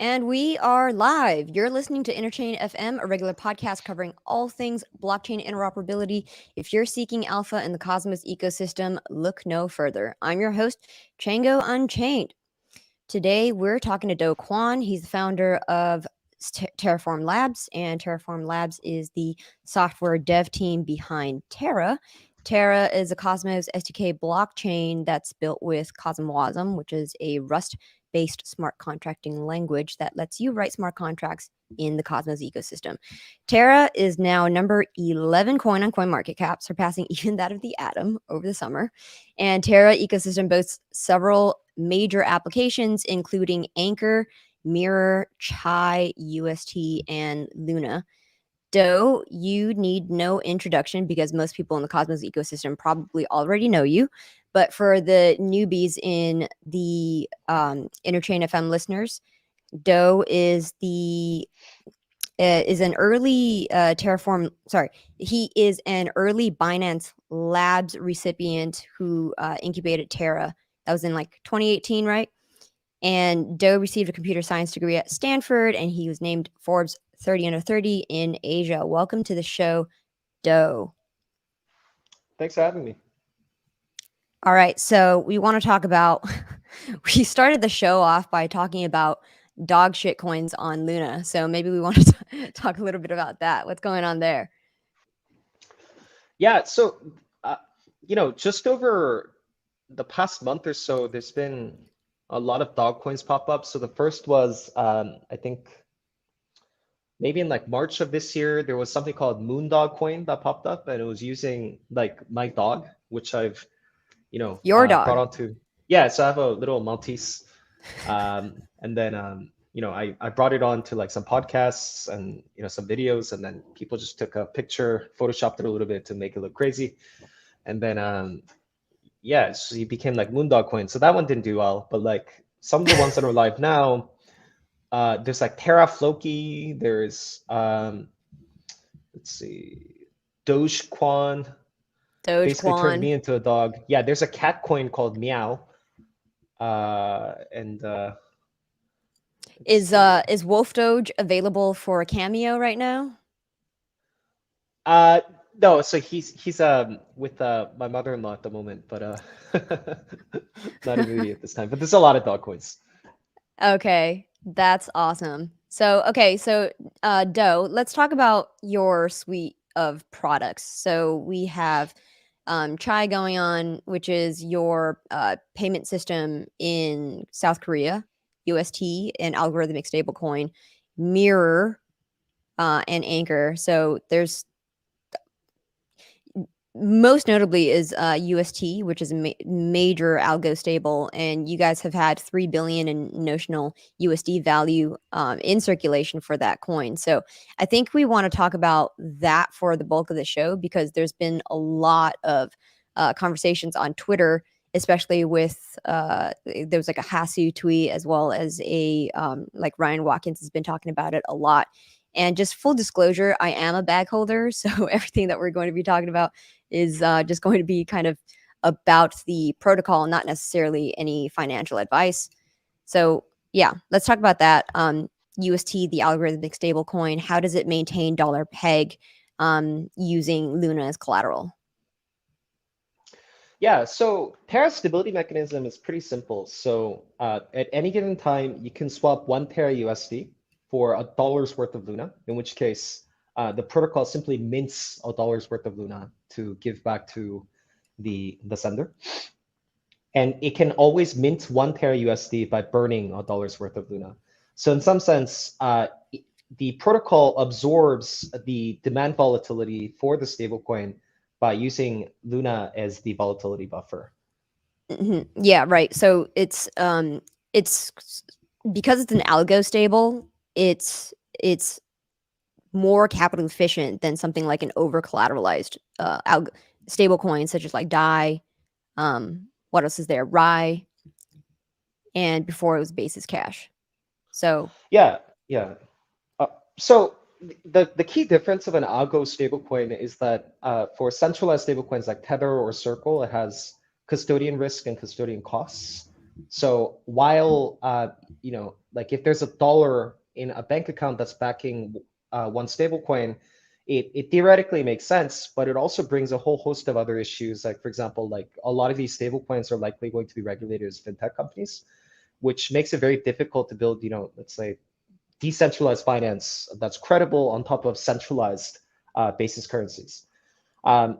And we are live. You're listening to Interchain FM, a regular podcast covering all things blockchain interoperability. If you're seeking alpha in the Cosmos ecosystem, look no further. I'm your host, Chango Unchained. Today, we're talking to Do Kwon. He's the founder of Terraform Labs, and Terraform Labs is the software dev team behind Terra. Terra is a Cosmos SDK blockchain that's built with CosmWasm, which is a Rust-based smart contracting language that lets you write smart contracts in the Cosmos ecosystem. Terra is now number 11 coin on CoinMarketCap, surpassing even that of the Atom over the summer. And Terra ecosystem boasts several major applications, including Anchor, Mirror, Chai, UST, and Luna. Do, you need no introduction because most people in the Cosmos ecosystem probably already know you. But for the newbies in the Interchain FM listeners, Do is an early Terraform. Sorry, he is an early Binance Labs recipient who incubated Terra. That was in like 2018, right? And Do received a computer science degree at Stanford, and he was named Forbes 30 under 30 in Asia. Welcome to the show, Do. Thanks for having me. All right, so we want to talk about. We started the show off by talking about dog shit coins on Luna, so maybe we want to talk a little bit about that. What's going on there? Yeah, so just over the past month or so, there's been a lot of dog coins pop up. So the first was, I think, maybe in like March of this year, there was something called Moondog coin that popped up, and it was using like my dog, which I've, Your dog. brought onto. Yeah, so I have a little Maltese, and then I brought it on to like some podcasts and some videos, and then people just took a picture, photoshopped it a little bit to make it look crazy, and then yeah, so he became like Moondog coin. So that one didn't do well, but like some of the ones that are live now, there's like Terra Floki, there's let's see, Dogecoin. Basically turned me into a dog. Yeah, there's a cat coin called Meow. Is Wolf Doge available for a cameo right now? No, so he's with my mother-in-law at the moment, but not immediately at this time. But there's a lot of dog coins. Okay, that's awesome. So Do, let's talk about your suite of products. So we have Chai going on, which is your payment system in South Korea, UST, and algorithmic stablecoin, Mirror, and Anchor. So there's most notably is UST, which is a major algo stable, and you guys have had 3 billion in notional USD value in circulation for that coin. So I think we want to talk about that for the bulk of the show, because there's been a lot of conversations on Twitter, especially with there was like a Hasu tweet, as well as a like Ryan Watkins has been talking about it a lot. And just full disclosure, I am a bag holder, so everything that we're going to be talking about is just going to be kind of about the protocol, not necessarily any financial advice. So yeah, let's talk about that. UST, the algorithmic stablecoin, how does it maintain dollar peg using Luna as collateral? Yeah, so Terra's stability mechanism is pretty simple. So at any given time, you can swap 1 Terra USD for $1 worth of Luna, in which case the protocol simply mints $1 worth of Luna to give back to the sender. And it can always mint 1 Terra USD by burning $1 worth of Luna. So in some sense, the protocol absorbs the demand volatility for the stablecoin by using Luna as the volatility buffer. Mm-hmm. Yeah, right. So it's because it's an algo stable, it's more capital efficient than something like an over collateralized stable coin, such as like DAI. What else is there? Rye, and before it was Basis Cash. So yeah. So the key difference of an algo stablecoin is that for centralized stablecoins like Tether or Circle, it has custodian risk and custodian costs. So while like if there's a dollar in a bank account that's backing one stablecoin, it theoretically makes sense, but it also brings a whole host of other issues. Like, for example, like a lot of these stablecoins are likely going to be regulated as fintech companies, which makes it very difficult to build, let's say, decentralized finance that's credible on top of centralized basis currencies. There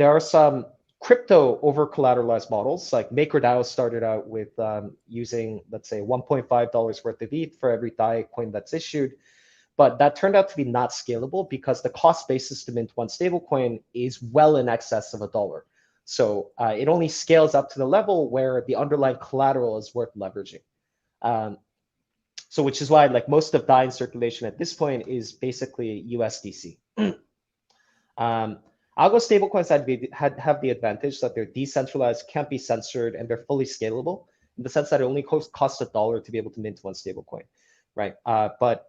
are some crypto over collateralized models, like MakerDAO started out with using, let's say, $1.5 worth of ETH for every DAI coin that's issued. But that turned out to be not scalable because the cost basis to mint one stablecoin is well in excess of $1. So it only scales up to the level where the underlying collateral is worth leveraging. So which is why like most of DAI in circulation at this point is basically USDC. Algo stablecoins have the advantage that they're decentralized, can't be censored, and they're fully scalable in the sense that it only costs $1 to be able to mint one stablecoin, right? But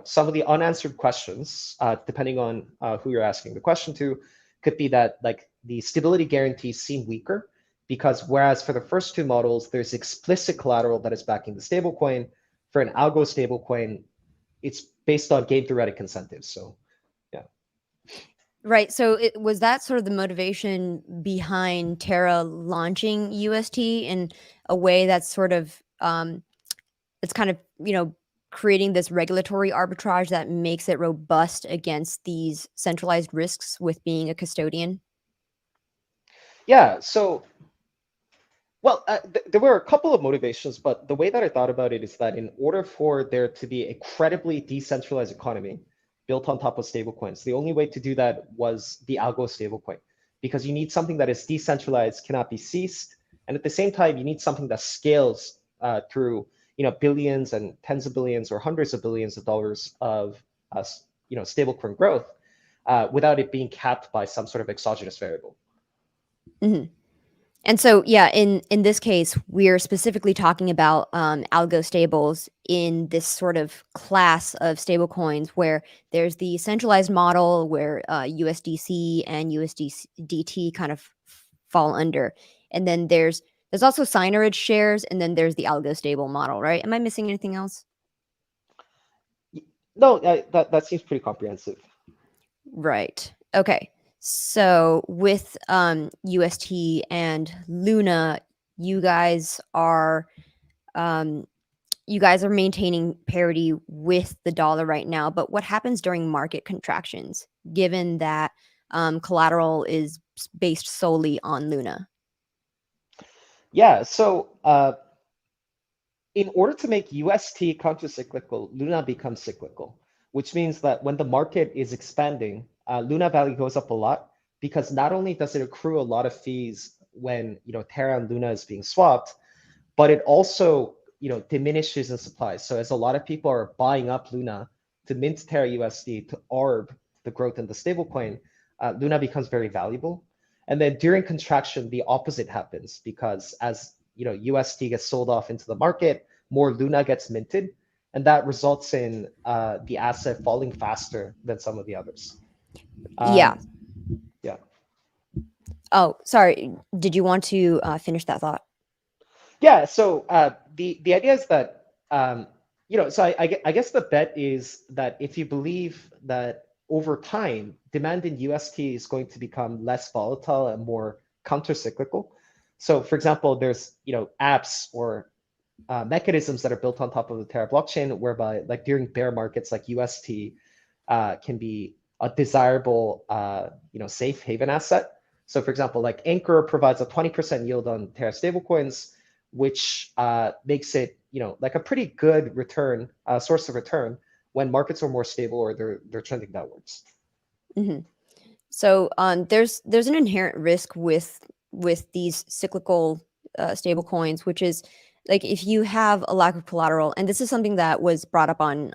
some of the unanswered questions, depending on who you're asking the question to, could be that like the stability guarantees seem weaker because whereas for the first two models, there's explicit collateral that is backing the stablecoin. For an algo stablecoin, it's based on game theoretic incentives. So, yeah. Right. So was that sort of the motivation behind Terra launching UST in a way that's sort of it's kind of creating this regulatory arbitrage that makes it robust against these centralized risks with being a custodian? Yeah. So, well, there were a couple of motivations, but the way that I thought about it is that in order for there to be a credibly decentralized economy built on top of stablecoins, the only way to do that was the algo stablecoin, because you need something that is decentralized, cannot be seized, and at the same time, you need something that scales through billions and tens of billions or hundreds of billions of dollars of stablecoin growth without it being capped by some sort of exogenous variable. Mm-hmm. And so, yeah, in this case, we're specifically talking about algo stables in this sort of class of stablecoins where there's the centralized model where USDC and USDT kind of fall under, and then there's also signerage shares, and then there's the algo stable model, right? Am I missing anything else? No, that seems pretty comprehensive. Right. Okay. So with UST and Luna, you guys are maintaining parity with the dollar right now. But what happens during market contractions, given that collateral is based solely on Luna? Yeah. So in order to make UST counter-cyclical, Luna becomes cyclical, which means that when the market is expanding, Luna value goes up a lot because not only does it accrue a lot of fees when Terra and Luna is being swapped, but it also diminishes in supply. So as a lot of people are buying up Luna to mint Terra USD to arb the growth in the stablecoin, Luna becomes very valuable. And then during contraction, the opposite happens because as UST gets sold off into the market, more Luna gets minted, and that results in the asset falling faster than some of the others. Yeah. Yeah. Oh, sorry. Did you want to finish that thought? Yeah. So the idea is that so I guess the bet is that if you believe that over time demand in UST is going to become less volatile and more counter-cyclical. So for example, there's apps or mechanisms that are built on top of the Terra blockchain, whereby like during bear markets, like UST can be a desirable safe haven asset. So for example, like Anchor provides a 20% yield on Terra stablecoins, which makes it like a pretty good return source of return when markets are more stable or they're trending downwards. Mm-hmm. So there's an inherent risk with these cyclical stable coins, which is like if you have a lack of collateral, and this is something that was brought up on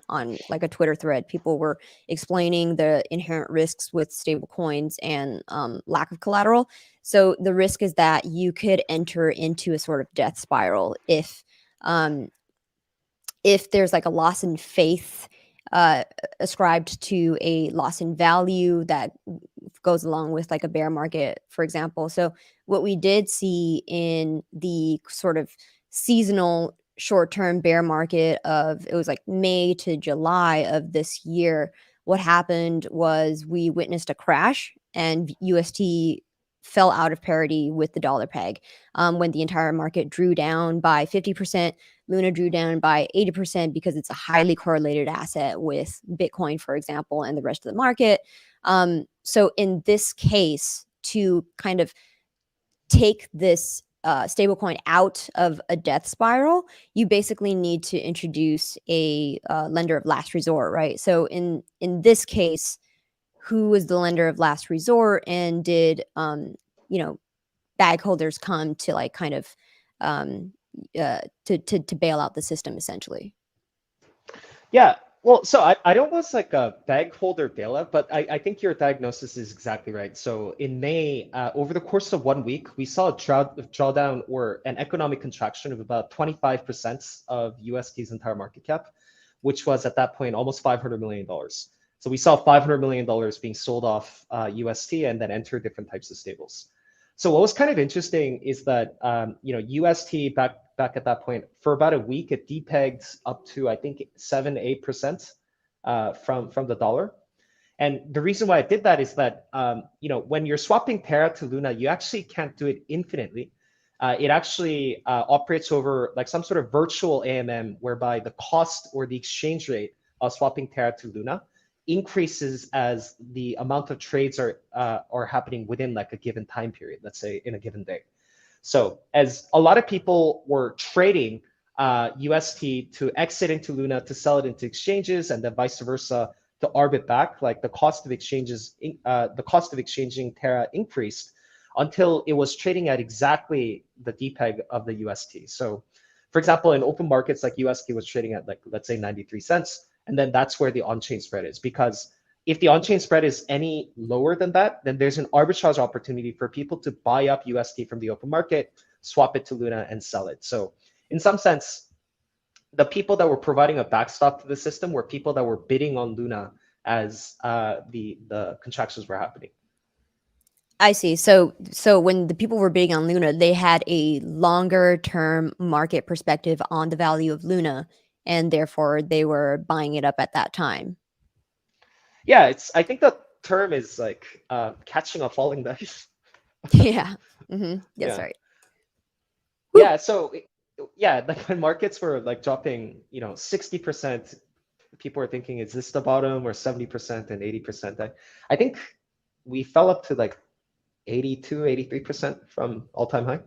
like a Twitter thread. People were explaining the inherent risks with stable coins and lack of collateral. So the risk is that you could enter into a sort of death spiral if there's like a loss in faith ascribed to a loss in value that goes along with like a bear market, for example. So what we did see in the sort of seasonal short-term bear market of, it was like May to July of this year, what happened was we witnessed a crash and UST fell out of parity with the dollar peg, when the entire market drew down by 50%. Luna drew down by 80% because it's a highly correlated asset with Bitcoin, for example, and the rest of the market. So in this case, to kind of take this stablecoin out of a death spiral, you basically need to introduce a lender of last resort, right? So in this case, who was the lender of last resort, and did bag holders come to like kind of to bail out the system essentially? Yeah, well, so I don't was like a bag holder bailout, but I think your diagnosis is exactly right. So in May, over the course of 1 week, we saw a drawdown or an economic contraction of about 25% of UST's entire market cap, which was at that point almost $500 million. So we saw $500 million being sold off UST and then enter different types of stables. So what was kind of interesting is that UST back at that point for about a week, it depegged up to I think 7-8% from the dollar. And the reason why I did that is that when you're swapping Terra to Luna, you actually can't do it infinitely. It actually operates over like some sort of virtual AMM, whereby the cost or the exchange rate of swapping Terra to Luna increases as the amount of trades are happening within like a given time period, let's say in a given day. So as a lot of people were trading UST to exit into Luna to sell it into exchanges, and then vice versa to arb it back, like the cost of exchanging Terra increased until it was trading at exactly the Depeg of the UST. So for example, in open markets, like UST was trading at like, let's say 93 cents. And then that's where the on-chain spread is, because if the on-chain spread is any lower than that, then there's an arbitrage opportunity for people to buy up UST from the open market, swap it to Luna, and sell it. So in some sense, the people that were providing a backstop to the system were people that were bidding on Luna as the contractions were happening. I see. So when the people were bidding on Luna, they had a longer term market perspective on the value of Luna, and therefore they were buying it up at that time. Yeah, I think the term is like catching a falling knife. Yeah. That's Yeah. right. Yeah. So yeah, like when markets were like dropping, 60%, people were thinking, is this the bottom, or 70% and 80%? I think we fell up to like 82, 83% from all-time high.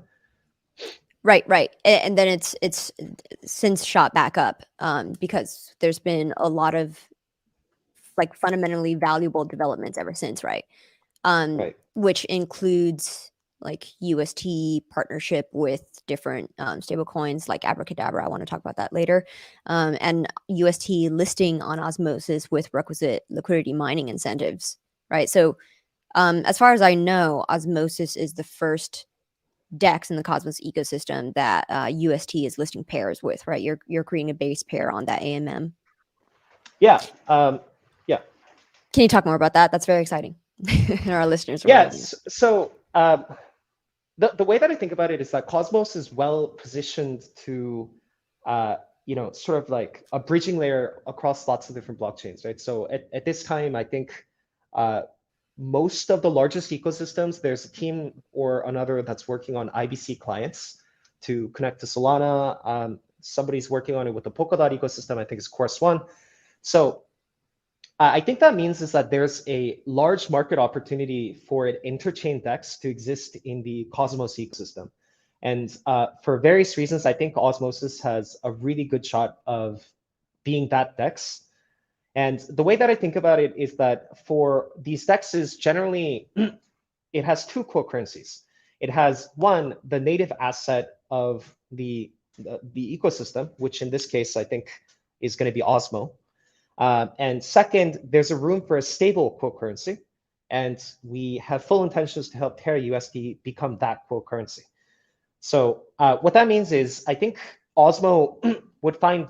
Right. And then it's since shot back up because there's been a lot of like fundamentally valuable developments ever since, right? Right. Which includes like UST partnership with different stablecoins like Abracadabra. I want to talk about that later. And UST listing on Osmosis with requisite liquidity mining incentives, right? So as far as I know, Osmosis is the first DEX in the Cosmos ecosystem that UST is listing pairs with, right? You're creating a base pair on that AMM. Yeah. Yeah. Can you talk more about that? That's very exciting. And our listeners. Yes. So the way that I think about it is that Cosmos is well positioned to, sort of like a bridging layer across lots of different blockchains, right? So at this time, I think most of the largest ecosystems, there's a team or another that's working on IBC clients to connect to Solana. Somebody's working on it with the Polkadot ecosystem. I think it's Course One. So I think that means is that there's a large market opportunity for an interchain DEX to exist in the Cosmos ecosystem. And for various reasons, I think Osmosis has a really good shot of being that DEX. And the way that I think about it is that for these DEXs, generally, it has two core currencies. It has one, the native asset of the ecosystem, which in this case, I think is going to be Osmo. And second, there's a room for a stable core currency. And we have full intentions to help Terra UST become that core currency. So what that means is I think Osmo would find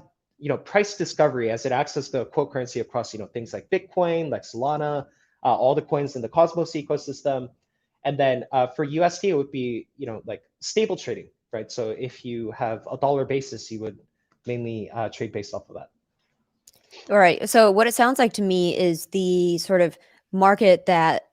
price discovery as it accesses the core currency across things like Bitcoin, like Solana, all the coins in the Cosmos ecosystem. And then for UST, it would be like stable trading right? So if you have a dollar basis, you would mainly trade based off of that. All right. So what it sounds like to me is the sort of market that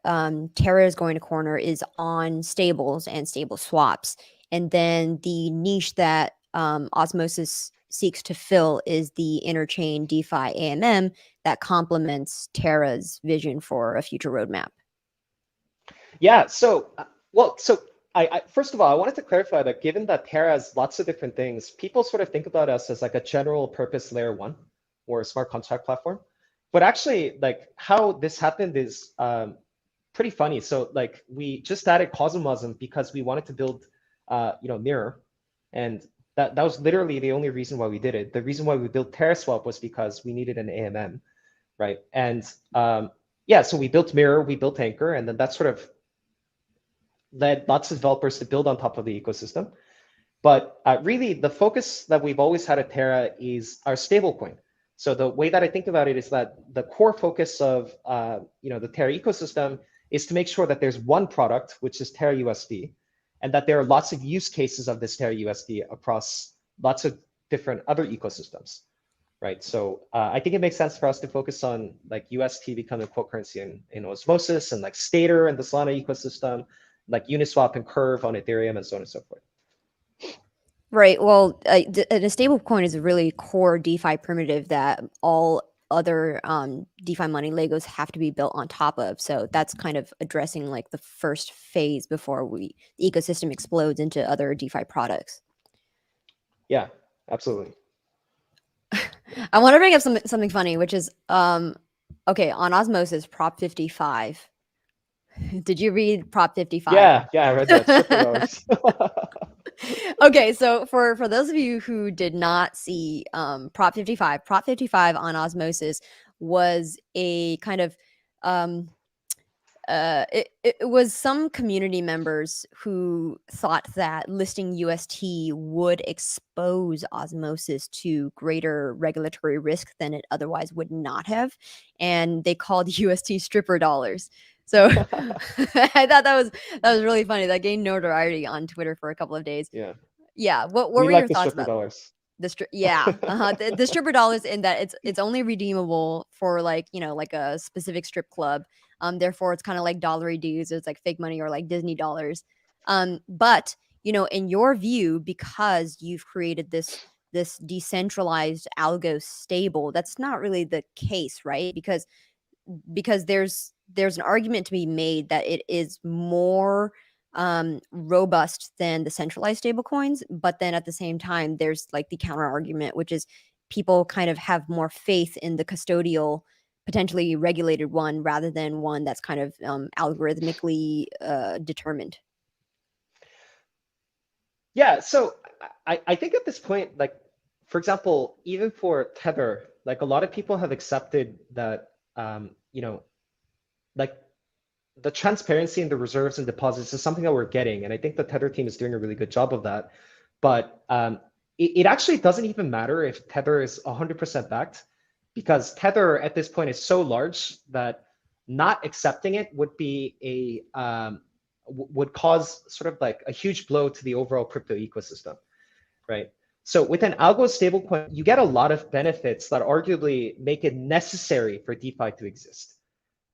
Terra is going to corner is on stables and stable swaps. And then the niche that Osmosis seeks to fill is the interchain DeFi AMM that complements Terra's vision for a future roadmap. Yeah. So, I first of all, I wanted to clarify that given that Terra has lots of different things, people sort of think about us as like a general purpose layer one or a smart contract platform. But actually, like how this happened is pretty funny. So like we just added Cosmosm because we wanted to build, Mirror, and that was literally the only reason why we did it. The reason why we built TerraSwap was because we needed an AMM, right? And yeah, so we built Mirror, we built Anchor, and then that sort of led lots of developers to build on top of the ecosystem. But really, the focus that we've always had at Terra is our stablecoin. So the way that I think about it is that the core focus of the Terra ecosystem is to make sure that there's one product, which is Terra UST, and that there are lots of use cases of this Terra UST across lots of different other ecosystems, right? So I think it makes sense for us to focus on like UST becoming a quote currency in Osmosis, and like Stater and the Solana ecosystem, like Uniswap and Curve on Ethereum, and so on and so forth. Right. Well, a stable coin is a really core DeFi primitive that all other DeFi money Legos have to be built on top of. So that's kind of addressing like the first phase before the ecosystem explodes into other DeFi products. Yeah, absolutely. I want to bring up something funny, which is okay, on Osmosis Prop 55. Did you read Prop 55? Yeah, I read that. Okay, so for those of you who did not see Prop 55 on Osmosis was a kind of it was some community members who thought that listing UST would expose Osmosis to greater regulatory risk than it otherwise would not have, and they called UST stripper dollars. So I thought that was really funny. That gained notoriety on Twitter for a couple of days. Yeah. What were your thoughts about dollars? The stripper dollars, in that it's only redeemable for like a specific strip club. Therefore it's kind of like dollary dues. It's like fake money or like Disney dollars. But in your view, because you've created this decentralized algo stable, that's not really the case, right? Because there's an argument to be made that it is more robust than the centralized stablecoins, but then at the same time there's like the counter argument, which is people kind of have more faith in the custodial, potentially regulated one rather than one that's kind of algorithmically determined. Yeah, so I think at this point, like for example, even for Tether, like a lot of people have accepted that like the transparency in the reserves and deposits is something that we're getting. And I think the Tether team is doing a really good job of that. But it actually doesn't even matter if Tether is 100% backed, because Tether at this point is so large that not accepting it would be would cause sort of like a huge blow to the overall crypto ecosystem, right? So with an algo stablecoin, you get a lot of benefits that arguably make it necessary for DeFi to exist.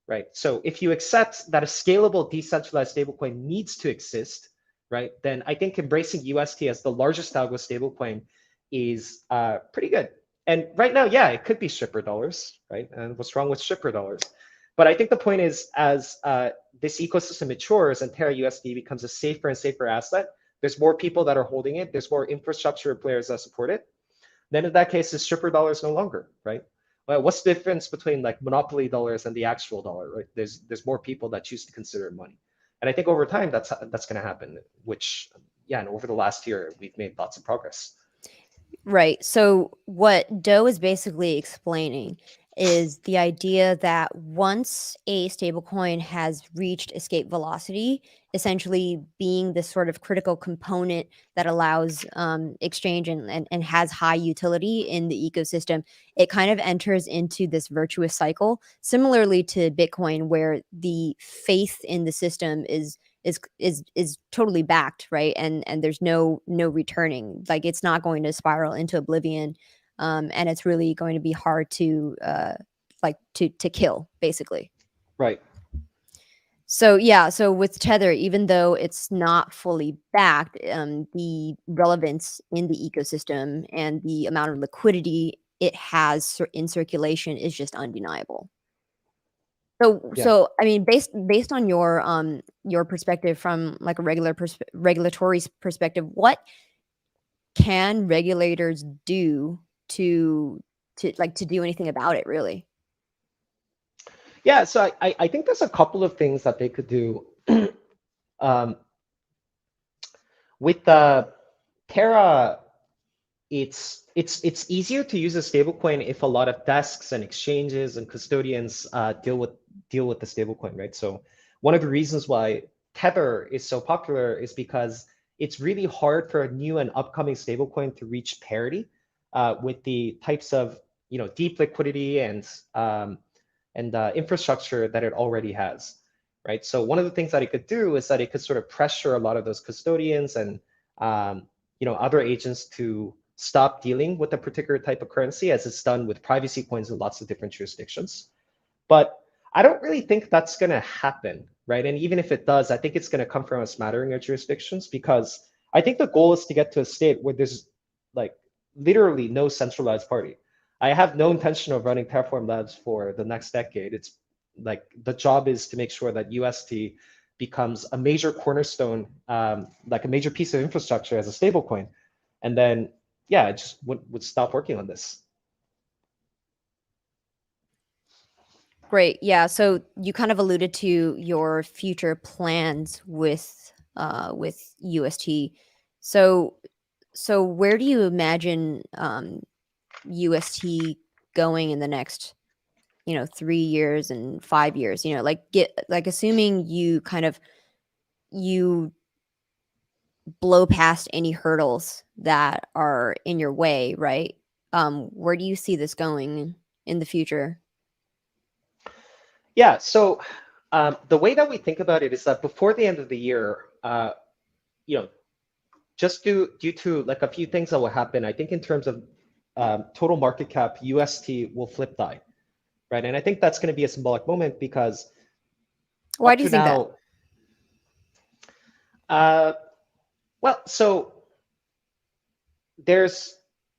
Right. So if you accept that a scalable decentralized stablecoin needs to exist, right, then I think embracing UST as the largest algo stablecoin is pretty good. And right now, yeah, it could be stripper dollars, right? And what's wrong with stripper dollars? But I think the point is, as this ecosystem matures and Terra UST becomes a safer and safer asset, there's more people that are holding it. There's more infrastructure players that support it. Then in that case, the stripper dollar is no longer, right? Well, what's the difference between like monopoly dollars and the actual dollar, right? There's more people that choose to consider it money. And I think over time, that's going to happen, which, yeah, and over the last year, we've made lots of progress. Right. So what Doe is basically explaining is the idea that once a stablecoin has reached escape velocity, essentially being this sort of critical component that allows exchange and has high utility in the ecosystem, it kind of enters into this virtuous cycle, similarly to Bitcoin, where the faith in the system is is totally backed, right? And there's no returning. Like it's not going to spiral into oblivion, and it's really going to be hard to to kill, basically. Right. So yeah, so with Tether, even though it's not fully backed, the relevance in the ecosystem and the amount of liquidity it has in circulation is just undeniable. So, Yeah. I mean, based on your perspective from like a regulatory perspective, what can regulators do to do anything about it, really? Yeah, so I think there's a couple of things that they could do. With the Terra, it's easier to use a stablecoin if a lot of desks and exchanges and custodians deal with the stablecoin, right? So one of the reasons why Tether is so popular is because it's really hard for a new and upcoming stablecoin to reach parity with the types of deep liquidity and infrastructure that it already has, right? So one of the things that it could do is that it could sort of pressure a lot of those custodians and other agents to stop dealing with a particular type of currency, as it's done with privacy coins in lots of different jurisdictions. But I don't really think that's going to happen, right? And even if it does, I think it's going to come from a smattering of jurisdictions, because I think the goal is to get to a state where there's like literally no centralized party. I have no intention of running Terraform Labs for the next decade. It's like the job is to make sure that UST becomes a major cornerstone, like a major piece of infrastructure as a stablecoin. And then, yeah, I just would stop working on this. Great. Yeah. So you kind of alluded to your future plans with UST. So where do you imagine UST going in the next 3 years and 5 years? Assuming you blow past any hurdles that are in your way, right? Where do you see this going in the future? Yeah, so the way that we think about it is that before the end of the year, just due to like a few things that will happen, I think in terms of total market cap, UST will flip die, right? And I think that's going to be a symbolic moment, because Why do you think that? Well, so there's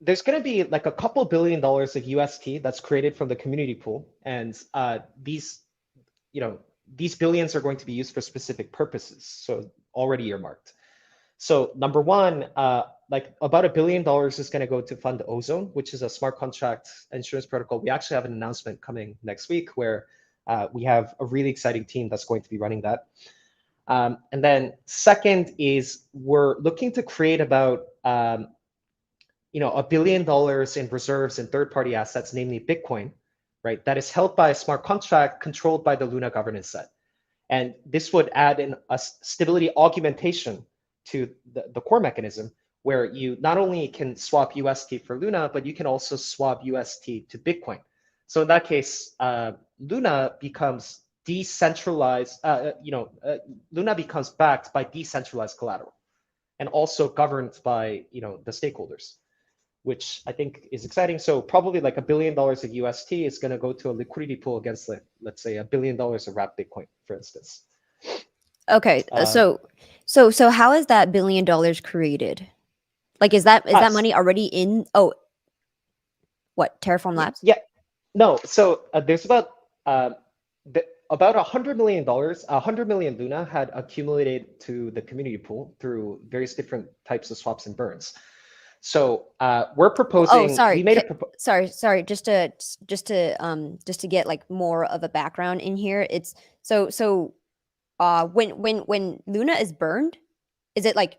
going to be like a couple $1 billion of UST that's created from the community pool, and these billions are going to be used for specific purposes, so already earmarked. So number one, like about $1 billion is going to go to fund Ozone, which is a smart contract insurance protocol. We actually have an announcement coming next week where we have a really exciting team that's going to be running that. And then second is we're looking to create about $1 billion in reserves in third-party assets, namely Bitcoin, right? That is held by a smart contract controlled by the Luna governance set. And this would add in a stability augmentation to the core mechanism, where you not only can swap UST for Luna, but you can also swap UST to Bitcoin. So in that case, Luna becomes decentralized. Luna becomes backed by decentralized collateral, and also governed by the stakeholders, which I think is exciting. So probably like $1 billion of UST is going to go to a liquidity pool against, let's say, $1 billion of wrapped Bitcoin, for instance. Okay, so how is that $1 billion created? Like, is that money already in? Oh, what, Terraform Labs? Yeah, no. So there's about $100 million, 100 million Luna had accumulated to the community pool through various different types of swaps and burns. So we're proposing. Oh, sorry. We made sorry. Just to get like more of a background in here. It's so when Luna is burned, is it like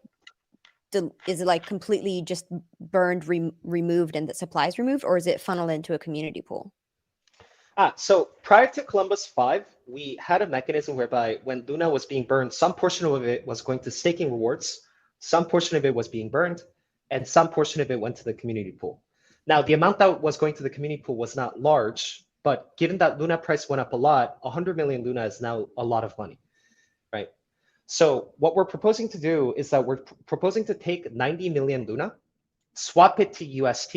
completely just burned, removed, and the supply is removed, or is it funneled into a community pool? So prior to Columbus 5, we had a mechanism whereby when Luna was being burned, some portion of it was going to staking rewards, some portion of it was being burned, and some portion of it went to the community pool. Now, the amount that was going to the community pool was not large, but given that Luna price went up a lot, 100 million Luna is now a lot of money, right? So what we're proposing to do is that we're proposing to take 90 million Luna, swap it to UST,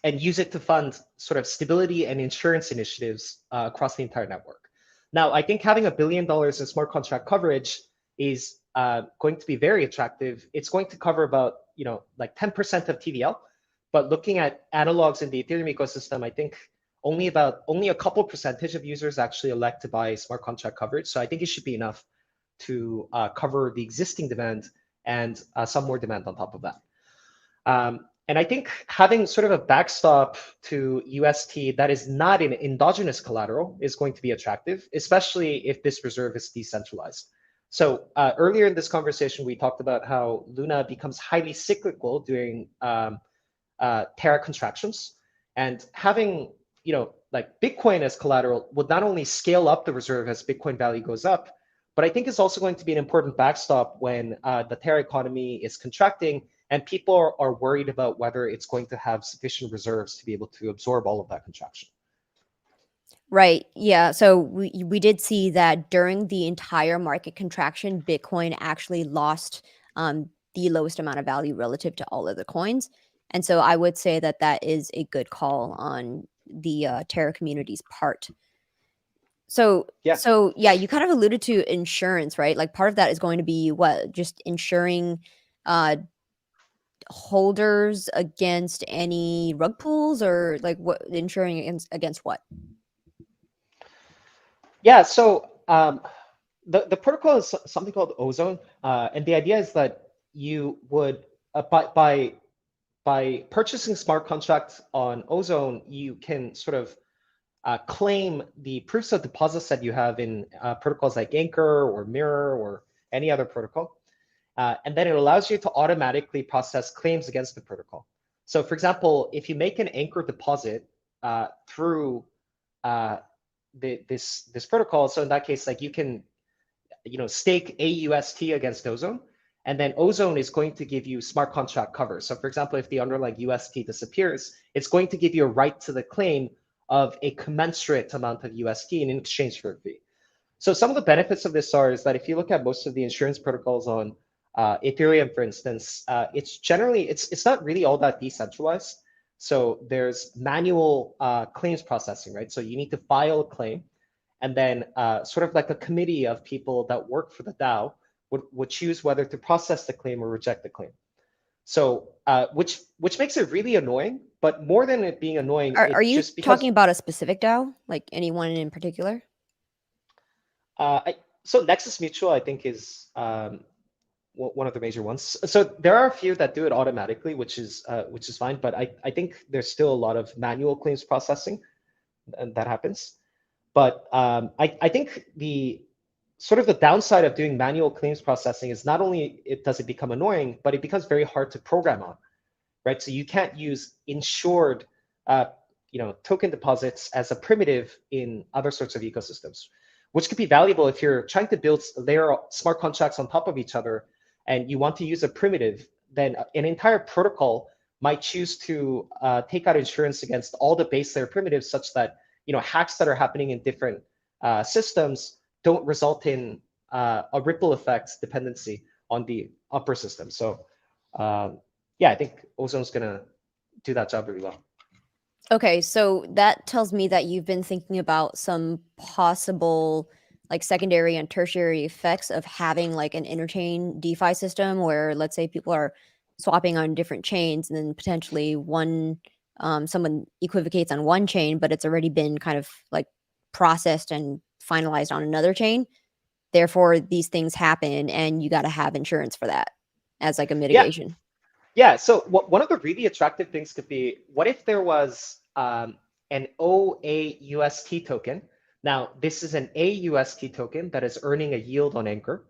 and use it to fund sort of stability and insurance initiatives across the entire network. Now, I think having $1 billion in smart contract coverage is going to be very attractive. It's going to cover about, like 10% of TVL. But looking at analogs in the Ethereum ecosystem, I think only a couple percentage of users actually elect to buy smart contract coverage. So I think it should be enough to cover the existing demand and some more demand on top of that. And I think having sort of a backstop to UST that is not an endogenous collateral is going to be attractive, especially if this reserve is decentralized. So earlier in this conversation, we talked about how Luna becomes highly cyclical during Terra contractions, and having like Bitcoin as collateral would not only scale up the reserve as Bitcoin value goes up, but I think it's also going to be an important backstop when the Terra economy is contracting and people are worried about whether it's going to have sufficient reserves to be able to absorb all of that contraction. Right. Yeah. So we did see that during the entire market contraction, Bitcoin actually lost the lowest amount of value relative to all other coins. And so I would say that that is a good call on the Terra community's part. So yeah, you kind of alluded to insurance, right? Like part of that is going to be what, just insuring holders against any rug pulls, or like what, insuring against what? Yeah, so the protocol is something called Ozone, and the idea is that you would by purchasing smart contracts on Ozone, you can sort of claim the proofs of deposits that you have in protocols like Anchor or Mirror or any other protocol. And then it allows you to automatically process claims against the protocol. So for example, if you make an Anchor deposit through this protocol, so in that case, like you can stake aUST against Ozone, and then Ozone is going to give you smart contract cover. So for example, if the underlying UST disappears, it's going to give you a right to the claim of a commensurate amount of UST in exchange for a fee. So some of the benefits of this is that if you look at most of the insurance protocols on Ethereum, for instance, it's not really all that decentralized. So there's manual claims processing, right? So you need to file a claim, and then sort of like a committee of people that work for the DAO would choose whether to process the claim or reject the claim. So which makes it really annoying, but more than it being annoying, are you just talking about a specific DAO, like anyone in particular? So Nexus Mutual, I think, is one of the major ones. So there are a few that do it automatically, which is fine. But I think there's still a lot of manual claims processing and that happens. But I think the sort of the downside of doing manual claims processing is not only does it become annoying, but it becomes very hard to program on, right? So you can't use insured token deposits as a primitive in other sorts of ecosystems, which could be valuable if you're trying to build layer smart contracts on top of each other and you want to use a primitive. Then an entire protocol might choose to take out insurance against all the base layer primitives, such that hacks that are happening in different systems don't result in a ripple effect dependency on the upper system. So yeah, I think Ozone's gonna do that job really well. Okay, so that tells me that you've been thinking about some possible like secondary and tertiary effects of having like an interchain DeFi system where, let's say, people are swapping on different chains, and then potentially someone equivocates on one chain, but it's already been kind of like processed and finalized on another chain. Therefore, these things happen, and you got to have insurance for that as like a mitigation. Yeah. So one of the really attractive things could be, what if there was an aUST token? Now, this is an aUST token that is earning a yield on Anchor,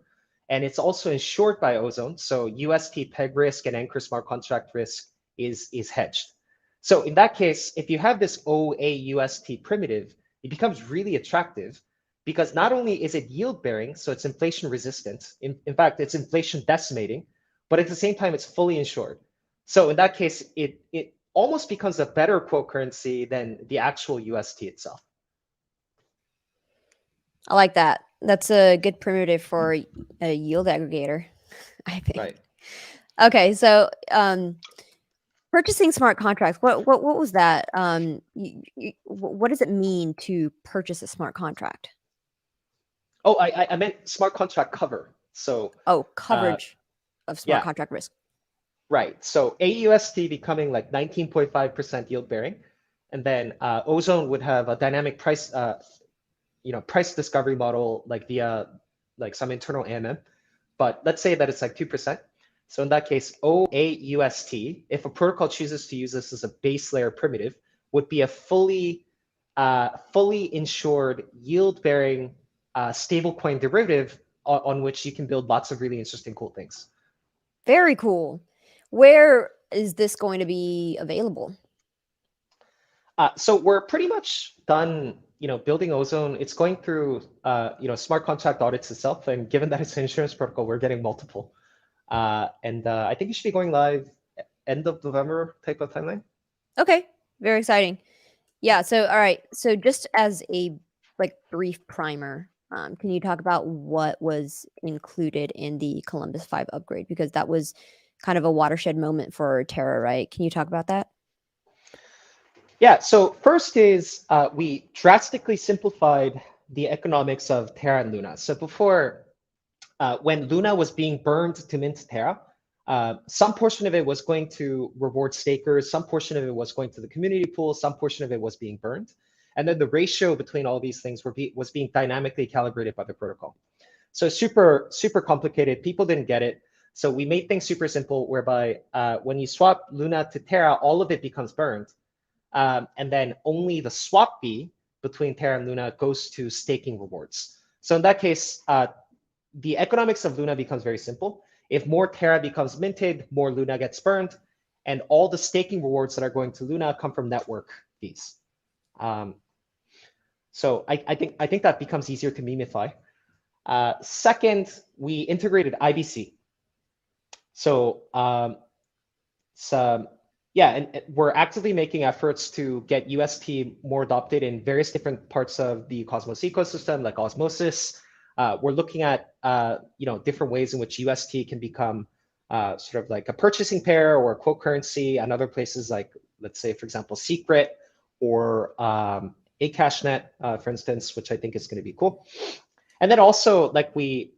and it's also insured by Ozone. So UST peg risk and Anchor smart contract risk is hedged. So in that case, if you have this aUST primitive, it becomes really attractive because not only is it yield bearing, so it's inflation resistant. In fact, it's inflation decimating, but at the same time, it's fully insured. So in that case, it almost becomes a better quote currency than the actual UST itself. I like that. That's a good primitive for a yield aggregator, I think. Right. Okay, so purchasing smart contracts. What was that? What does it mean to purchase a smart contract? Oh, I meant smart contract cover. So Oh, coverage of smart yeah, contract risk. right. So aUST becoming like 19.5% yield bearing, and then Ozone would have a dynamic price, price discovery model like via like some internal AMM. But let's say that it's like 2%. So in that case, aUST, if a protocol chooses to use this as a base layer primitive, would be a fully insured yield bearing stablecoin derivative on which you can build lots of really interesting, cool things. Very cool. Where is this going to be available? So we're pretty much done, building Ozone. It's going through, smart contract audits itself. And given that it's an insurance protocol, we're getting multiple. And I think it should be going live end of November type of timeline. Okay, very exciting. Yeah. So, all right. So, just as a brief primer, can you talk about what was included in the Columbus 5 upgrade? Because that was kind of a watershed moment for Terra, right? Can you talk about that? Yeah, so first is we drastically simplified the economics of Terra and Luna. So before, when Luna was being burned to mint Terra, some portion of it was going to reward stakers, some portion of it was going to the community pool, some portion of it was being burned. And then the ratio between all these things was being dynamically calibrated by the protocol. So super, super complicated. People didn't get it. So we made things super simple, whereby when you swap Luna to Terra, all of it becomes burned. And then only the swap fee between Terra and Luna goes to staking rewards. So in that case, the economics of Luna becomes very simple. If more Terra becomes minted, more Luna gets burned, and all the staking rewards that are going to Luna come from network fees. So I think that becomes easier to memify. Second, we integrated IBC. So yeah, and we're actively making efforts to get UST more adopted in various different parts of the Cosmos ecosystem, like Osmosis. We're looking at different ways in which UST can become sort of like a purchasing pair or a quote currency, and other places like, let's say, for example, Secret or ACashNet, for instance, which I think is going to be cool. And then also, like, we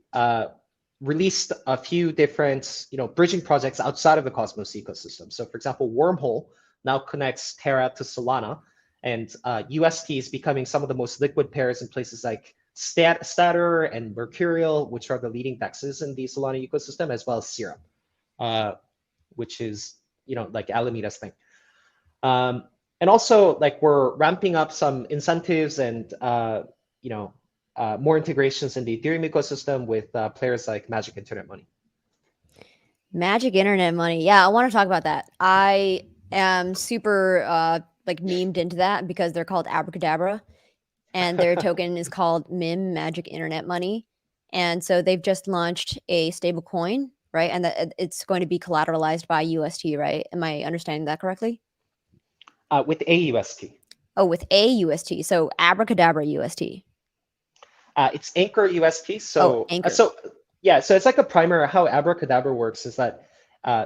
released a few different, bridging projects outside of the Cosmos ecosystem. So for example, Wormhole now connects Terra to Solana, and UST is becoming some of the most liquid pairs in places like Statter and Mercurial, which are the leading DEXs in the Solana ecosystem, as well as Serum, which is, like Alameda's thing. And also, like, we're ramping up some incentives and, more integrations in the Ethereum ecosystem with players like Magic Internet Money. Magic Internet Money. Yeah, I want to talk about that. I am super memed into that because they're called Abracadabra, and their token is called MIM Magic Internet Money. And so they've just launched a stable coin, right? And that it's going to be collateralized by UST, right? Am I understanding that correctly? With aUST. Oh, with aUST. So Abracadabra UST. It's Anchor UST. So, Anchor. so it's like a primer. How Abracadabra works is that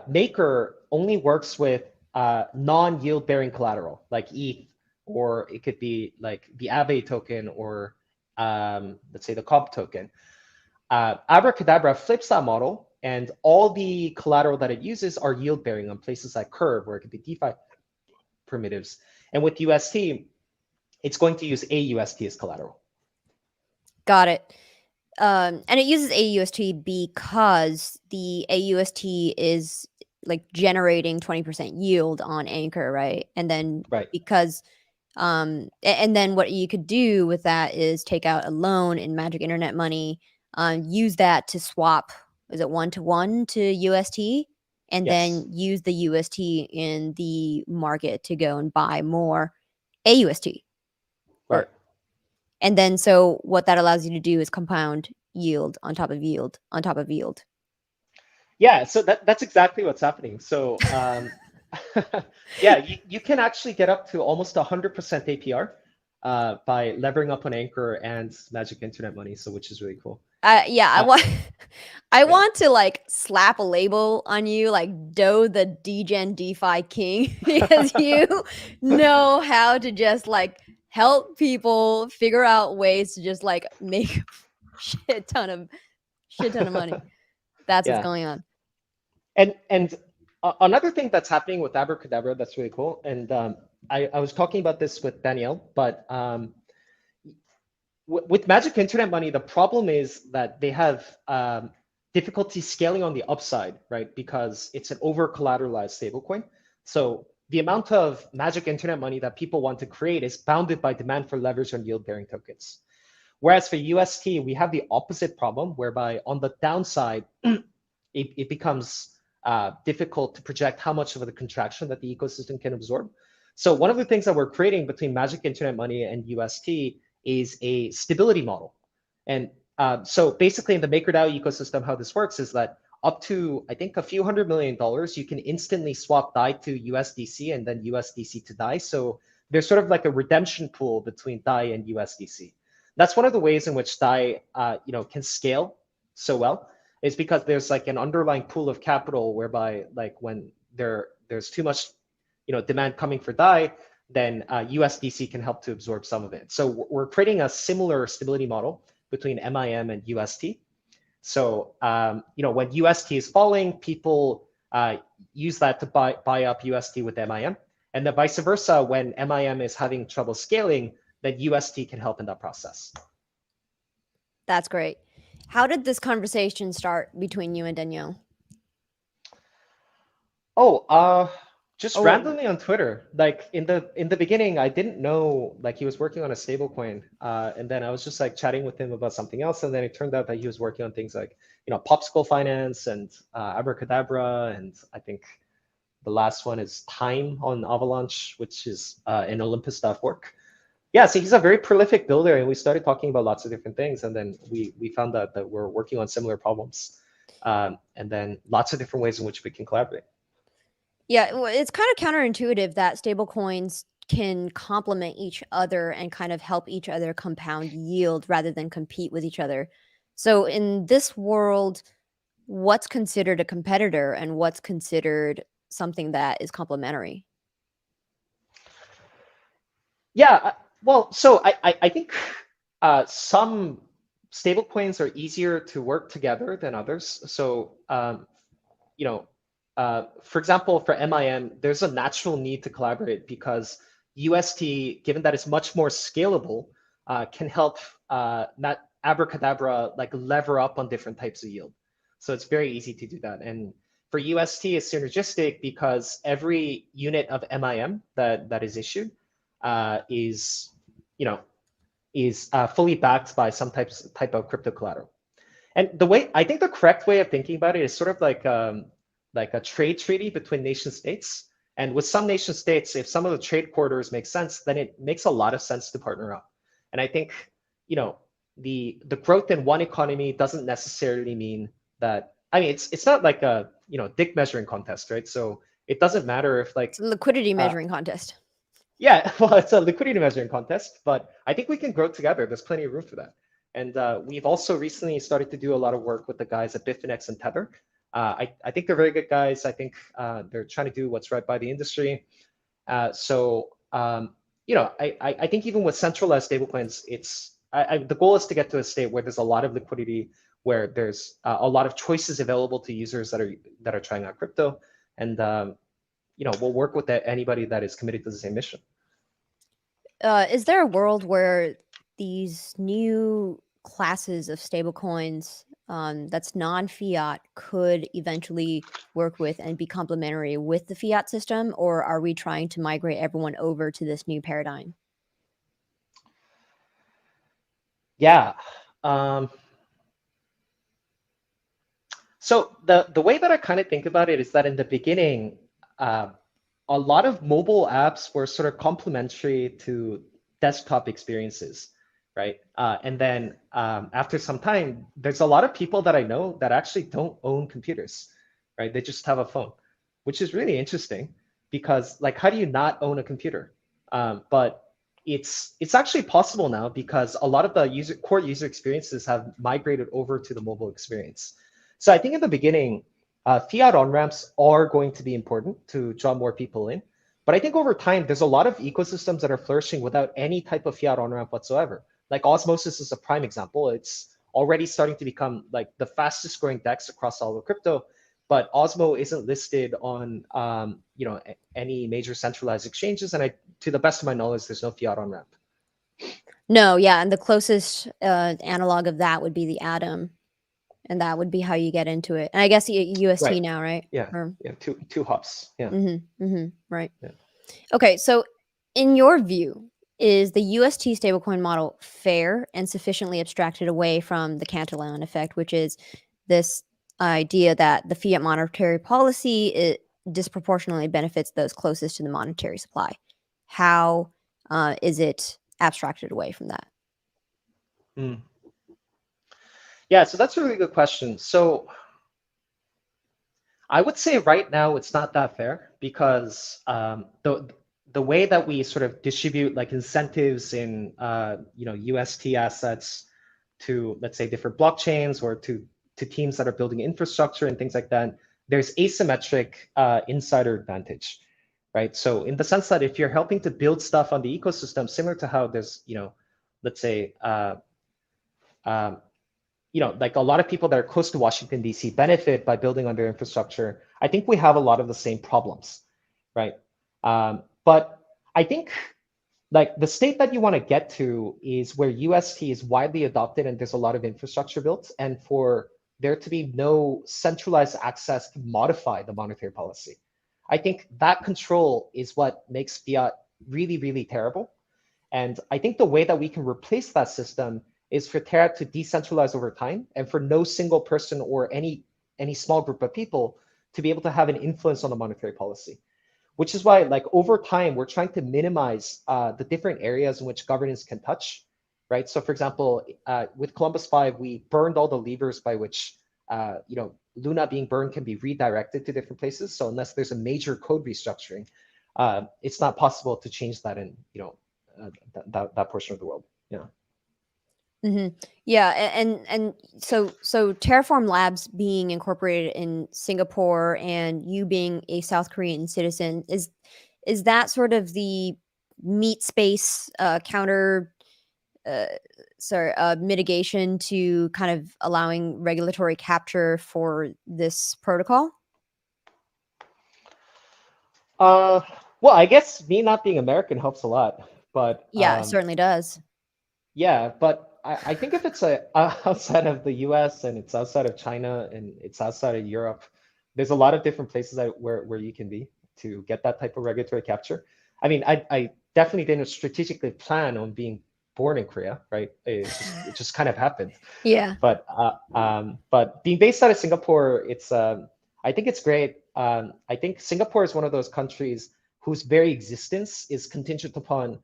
Maker only works with non-yield bearing collateral, like ETH, or it could be like the Aave token, or let's say the comp token. Abracadabra flips that model, and all the collateral that it uses are yield bearing on places like Curve, where it could be DeFi primitives. And with UST, it's going to use aUST as collateral. Got it. And it uses aUST because the aUST is like generating 20% yield on Anchor, right? And then because and then what you could do with that is take out a loan in Magic Internet Money, use that to swap, is it 1-to-1 to UST? And then use the UST in the market to go and buy more aUST. Right. And then so what that allows you to do is compound yield on top of yield on top of yield. Yeah, so that's exactly what's happening. So yeah, you can actually get up to almost 100% APR by levering up on Anchor and Magic Internet Money, so which is really cool. Yeah, I want I yeah. want to like slap a label on you, like Doe the Degen DeFi King, because you know how to just like help people figure out ways to just like make shit ton of money. That's what's Yeah. going on. And another thing that's happening with Abracadabra that's really cool, and I was talking about this with Danielle, but with Magic Internet Money, the problem is that they have difficulty scaling on the upside, right? Because it's an over-collateralized stablecoin. So the amount of Magic Internet Money that people want to create is bounded by demand for leverage on yield-bearing tokens. Whereas for UST, we have the opposite problem, whereby on the downside, it becomes difficult to project how much of the contraction that the ecosystem can absorb. So one of the things that we're creating between Magic Internet Money and UST is a stability model. And so basically in the MakerDAO ecosystem, how this works is that up to, I think, a few $100 million, you can instantly swap DAI to USDC and then USDC to DAI. So there's sort of like a redemption pool between DAI and USDC. That's one of the ways in which DAI can scale so well, is because there's like an underlying pool of capital whereby like when there's too much demand coming for DAI, then USDC can help to absorb some of it. So we're creating a similar stability model between MIM and UST. So when UST is falling, people use that to buy up UST with MIM, and then vice versa. When MIM is having trouble scaling, then UST can help in that process. That's great. How did this conversation start between you and Danielle? Just randomly on Twitter. Like in the beginning, I didn't know like he was working on a stablecoin, and then I was just like chatting with him about something else, and then it turned out that he was working on things like Popsicle Finance and Abracadabra, and I think the last one is Time on Avalanche, which is an Olympus.org. Yeah, so he's a very prolific builder, and we started talking about lots of different things, and then we found out that we're working on similar problems, and then lots of different ways in which we can collaborate. Yeah, well, it's kind of counterintuitive that stablecoins can complement each other and kind of help each other compound yield rather than compete with each other. So in this world, what's considered a competitor and what's considered something that is complementary? Yeah, well, so I think some stablecoins are easier to work together than others. So for example, for MIM, there's a natural need to collaborate because UST, given that it's much more scalable, can help Abracadabra like lever up on different types of yield. So it's very easy to do that. And for UST, it's synergistic because every unit of MIM that is issued is fully backed by some type of crypto collateral. And I think the correct way of thinking about it is sort of like a trade treaty between nation states. And with some nation states, if some of the trade corridors make sense, then it makes a lot of sense to partner up. And I think, the growth in one economy doesn't necessarily mean that, I mean, it's not like a, dick measuring contest, right? So it doesn't matter if like— It's a liquidity measuring contest. Yeah, well, it's a liquidity measuring contest, but I think we can grow together. There's plenty of room for that. And we've also recently started to do a lot of work with the guys at Bitfinex and Tether. I think they're very good guys. I think they're trying to do what's right by the industry. I think even with centralized stablecoins, the goal is to get to a state where there's a lot of liquidity, where there's a lot of choices available to users that are trying out crypto, and we'll work with anybody that is committed to the same mission. Is there a world where these new classes of stablecoins that's non-fiat could eventually work with and be complementary with the fiat system, or are we trying to migrate everyone over to this new paradigm? Yeah. So the way that I kind of think about it is that in the beginning, a lot of mobile apps were sort of complementary to desktop experiences, right? And then after some time, there's a lot of people that I know that actually don't own computers, right? They just have a phone, which is really interesting because like, how do you not own a computer? But it's actually possible now because a lot of the core user experiences have migrated over to the mobile experience. So I think in the beginning, fiat on-ramps are going to be important to draw more people in. But I think over time, there's a lot of ecosystems that are flourishing without any type of fiat on-ramp whatsoever. Like Osmosis is a prime example. It's already starting to become like the fastest growing DEX across all of crypto. But Osmo isn't listed on any major centralized exchanges. And to the best of my knowledge, there's no fiat on-ramp. No, yeah, and the closest analog of that would be the Atom, and that would be how you get into it. And I guess UST Right. now, right? Yeah, yeah, two hops. Yeah. Right. Yeah. Okay, so in your view, is the UST stablecoin model fair and sufficiently abstracted away from the Cantillon effect, which is this idea that the fiat monetary policy disproportionately benefits those closest to the monetary supply? How is it abstracted away from that? Yeah, so that's a really good question. So I would say right now it's not that fair because the way that we sort of distribute like incentives in UST assets to, let's say, different blockchains or to teams that are building infrastructure and things like that, there's asymmetric insider advantage, right? So in the sense that if you're helping to build stuff on the ecosystem, similar to how there's, let's say, like a lot of people that are close to Washington, D.C. benefit by building on their infrastructure. I think we have a lot of the same problems, right? But I think like the state that you want to get to is where UST is widely adopted and there's a lot of infrastructure built, and for there to be no centralized access to modify the monetary policy. I think that control is what makes fiat really, really terrible. And I think the way that we can replace that system is for Terra to decentralize over time and for no single person or any small group of people to be able to have an influence on the monetary policy. Which is why, like, over time, we're trying to minimize the different areas in which governance can touch, right? So for example, with Columbus 5, we burned all the levers by which, Luna being burned can be redirected to different places. So unless there's a major code restructuring, it's not possible to change that in, that portion of the world. Yeah. Yeah, and so Terraform Labs being incorporated in Singapore and you being a South Korean citizen, is that sort of the meat space counter mitigation to kind of allowing regulatory capture for this protocol? Well, I guess me not being American helps a lot, but Yeah, it certainly does. yeah, but I think if it's outside of the US and it's outside of China and it's outside of Europe, there's a lot of different places where you can be to get that type of regulatory capture. I mean, I definitely didn't strategically plan on being born in Korea, right? It just kind of happened. Yeah. But being based out of Singapore, it's I think it's great. I think Singapore is one of those countries whose very existence is contingent upon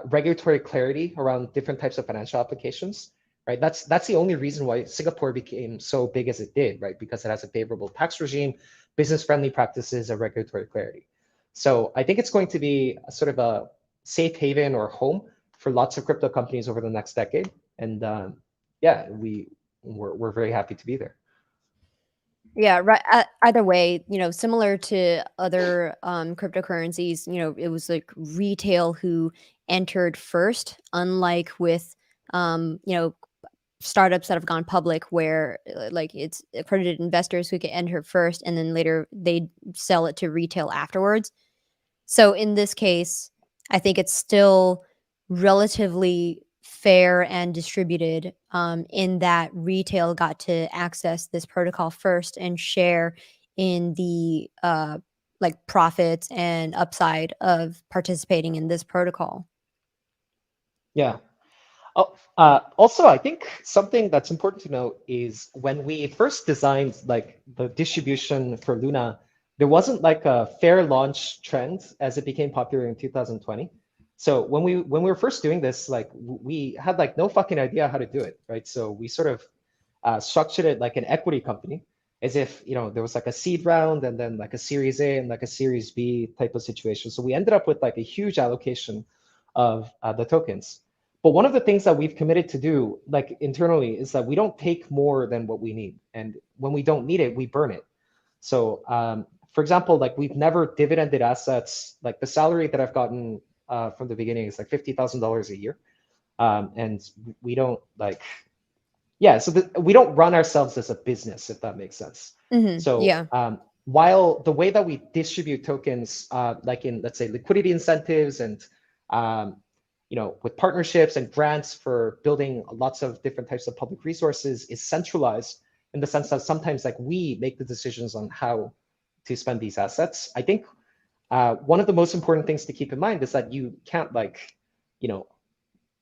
regulatory clarity around different types of financial applications, right? That's the only reason why Singapore became so big as it did, right? Because it has a favorable tax regime, business-friendly practices, and regulatory clarity. So I think it's going to be a sort of a safe haven or home for lots of crypto companies over the next decade. And yeah, we're very happy to be there. Yeah, right. Either way, similar to other cryptocurrencies, it was like retail who entered first, unlike with startups that have gone public where like it's accredited investors who can enter first and then later they sell it to retail afterwards. So in this case, I think it's still relatively fair and distributed in that retail got to access this protocol first and share in the like profits and upside of participating in this protocol. Yeah. Oh, also, I think something that's important to note is when we first designed like the distribution for Luna, there wasn't like a fair launch trend as it became popular in 2020. So when we were first doing this, like we had like no fucking idea how to do it, right? So we sort of structured it like an equity company, as if, you know, there was like a seed round and then like a Series A and like a Series B type of situation. So we ended up with like a huge allocation of the tokens. But one of the things that we've committed to do, like internally, is that we don't take more than what we need. And when we don't need it, we burn it. So for example, like we've never dividended assets. Like the salary that I've gotten from the beginning is like $50,000 a year. And we don't like, yeah, so we don't run ourselves as a business, if that makes sense. So Yeah. while the way that we distribute tokens, like in, let's say, liquidity incentives and, you know, with partnerships and grants for building lots of different types of public resources is centralized in the sense that sometimes like we make the decisions on how to spend these assets. I think one of the most important things to keep in mind is that you can't like, you know,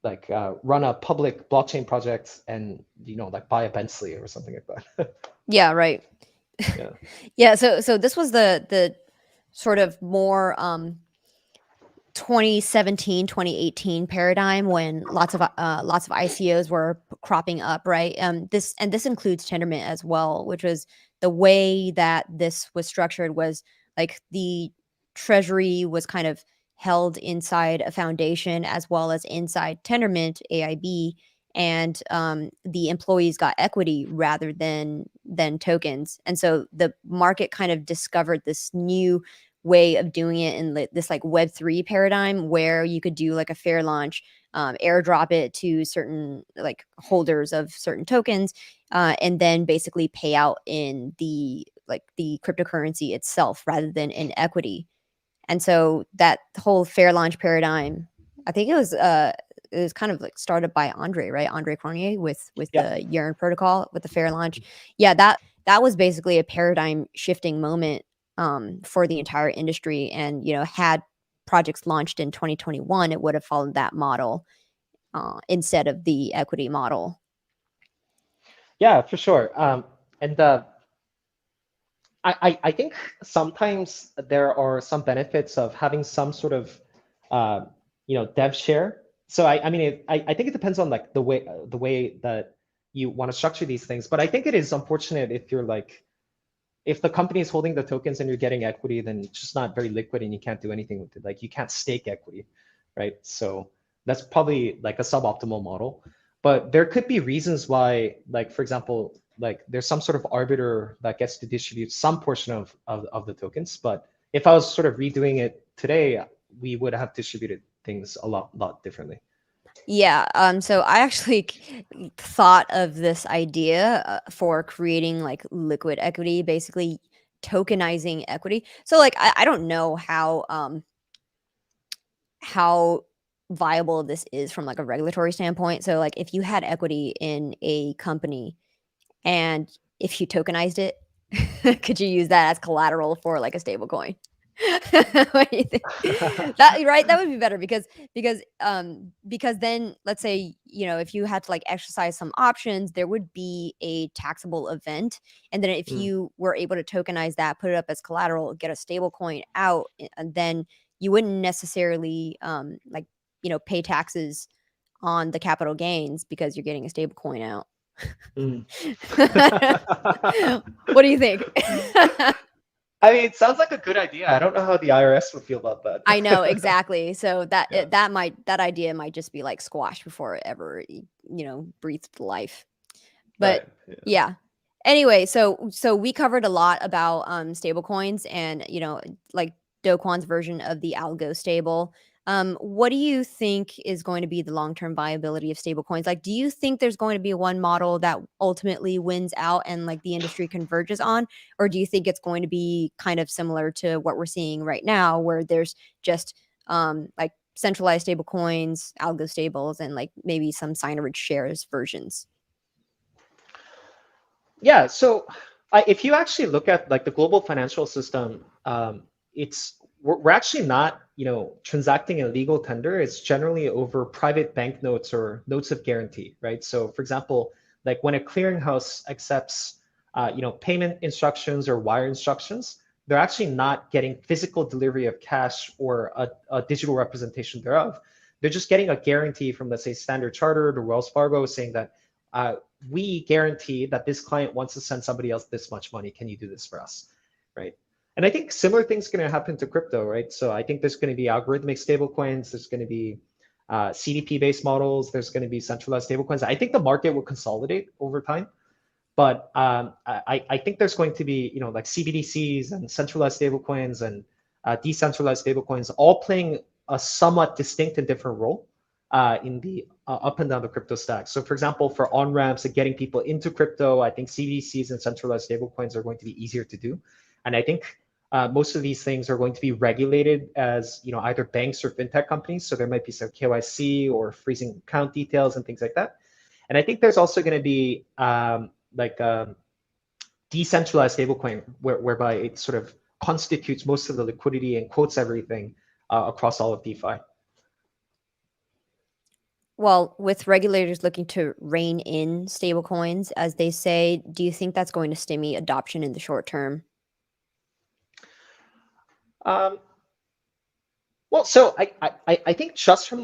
like run a public blockchain project and, you know, like buy a Bentley or something like that. Yeah, right. Yeah. Yeah, so this was the sort of more 2017 2018 paradigm when lots of ICOs were cropping up, right? This includes Tendermint as well, which was the way that this was structured was like the treasury was kind of held inside a foundation as well as inside Tendermint AIB, and the employees got equity rather than tokens, and so the market kind of discovered this new way of doing it in this like Web3 paradigm where you could do like a fair launch, airdrop it to certain like holders of certain tokens, and then basically pay out in the cryptocurrency itself rather than in equity. And so that whole fair launch paradigm, I think it was kind of like started by Andre, right? Andre Cronje with Yeah. the Yearn protocol with the fair launch. Yeah, that was basically a paradigm shifting moment for the entire industry. And you know, had projects launched in 2021, it would have followed that model instead of the equity model. Yeah, for sure. And I think sometimes there are some benefits of having some sort of you know, dev share. So I mean, I think it depends on like the way that you want to structure these things. But I think it is unfortunate if you're like, if the company is holding the tokens and you're getting equity, then it's just not very liquid and you can't do anything with it. Like you can't stake equity, right? So that's probably like a suboptimal model. But there could be reasons why, like for example, like there's some sort of arbiter that gets to distribute some portion of the tokens. But if I was sort of redoing it today, we would have distributed things a lot differently. Yeah. So I actually thought of this idea for creating like liquid equity, basically tokenizing equity. So like I don't know how viable this is from like a regulatory standpoint. So like if you had equity in a company and if you tokenized it, could you use that as collateral for like a stable coin? What do you think? That right? That would be better because then let's say, you know, if you had to like exercise some options, there would be a taxable event. And then if Mm. you were able to tokenize that, put it up as collateral, get a stable coin out, and then you wouldn't necessarily like, you know, pay taxes on the capital gains because you're getting a stable coin out. Mm. What do you think? I mean, it sounds like a good idea. I don't know how the IRS would feel about that. I know, exactly. So that Yeah. that idea might just be like squashed before it ever, you know, breathed life. But Right. Yeah. yeah. Anyway, so we covered a lot about stable coins and, you know, like Do Kwon's version of the algo stable. What do you think is going to be the long-term viability of stable coins? Like, do you think there's going to be one model that ultimately wins out and like the industry converges on? Or do you think it's going to be kind of similar to what we're seeing right now, where there's just like centralized stable coins, algo stables, and like maybe some sign-rich shares versions? Yeah. So if you actually look at like the global financial system, we're actually not, you know, transacting in legal tender. It's generally over private banknotes or notes of guarantee, right? So for example, like when a clearinghouse accepts, you know, payment instructions or wire instructions, they're actually not getting physical delivery of cash or a digital representation thereof. They're just getting a guarantee from, let's say, Standard Chartered or Wells Fargo saying that we guarantee that this client wants to send somebody else this much money. Can you do this for us, right? And I think similar things going to happen to crypto, right? So I think there's going to be algorithmic stablecoins. There's going to be CDP-based models. There's going to be centralized stablecoins. I think the market will consolidate over time. But I think there's going to be, like CBDCs and centralized stablecoins and decentralized stablecoins all playing a somewhat distinct and different role in the up and down the crypto stack. So for example, for on-ramps and getting people into crypto, I think CBDCs and centralized stablecoins are going to be easier to do. And I think most of these things are going to be regulated as either banks or fintech companies. So there might be some KYC or freezing account details and things like that. And I think there's also going to be decentralized stablecoin whereby it sort of constitutes most of the liquidity and quotes everything across all of DeFi. Well, with regulators looking to rein in stablecoins, as they say, do you think that's going to stymie adoption in the short term? Well, so I think just from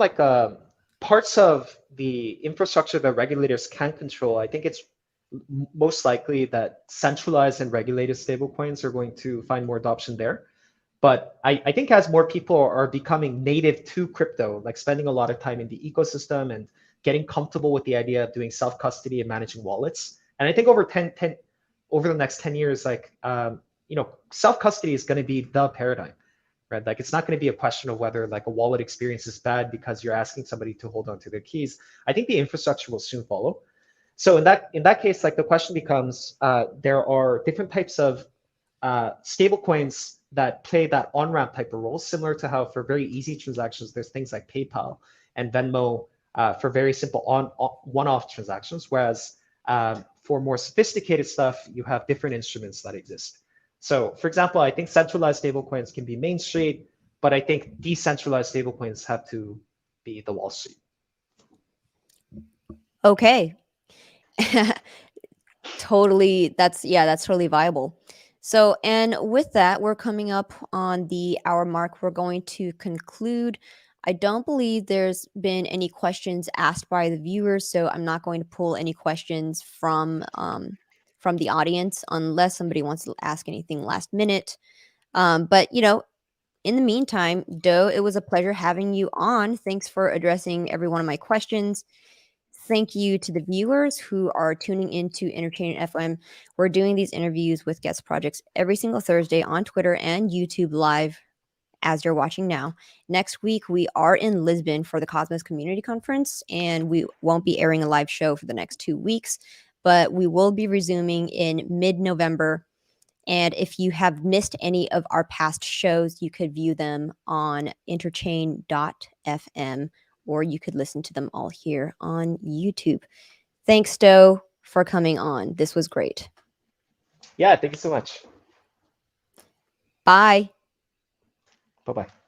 parts of the infrastructure that regulators can control, I think it's most likely that centralized and regulated stablecoins are going to find more adoption there. But I think as more people are becoming native to crypto, like spending a lot of time in the ecosystem and getting comfortable with the idea of doing self-custody and managing wallets, and I think over the next 10 years, self-custody is going to be the paradigm, right? Like it's not going to be a question of whether a wallet experience is bad because you're asking somebody to hold on to their keys. I think the infrastructure will soon follow. So in that case, the question becomes, there are different types of stablecoins that play that on-ramp type of role, similar to how for very easy transactions, there's things like PayPal and Venmo for very simple one-off transactions, whereas for more sophisticated stuff, you have different instruments that exist. So for example, I think centralized stablecoins can be Main Street, but I think decentralized stablecoins have to be the Wall Street. Okay. Totally. That's totally viable. So, and with that, we're coming up on the hour mark. We're going to conclude. I don't believe there's been any questions asked by the viewers, so I'm not going to pull any questions from the audience unless somebody wants to ask anything last minute. But in the meantime, Doe, it was a pleasure having you on. Thanks for addressing every one of my questions. Thank you to the viewers who are tuning into Interchain FM. We're doing these interviews with guest projects every single Thursday on Twitter and YouTube live, as you're watching now. Next week, we are in Lisbon for the Cosmos Community Conference, and we won't be airing a live show for the next 2 weeks, but we will be resuming in mid-November. And if you have missed any of our past shows, you could view them on interchain.fm, or you could listen to them all here on YouTube. Thanks, Doe, for coming on. This was great. Yeah, thank you so much. Bye. Bye-bye.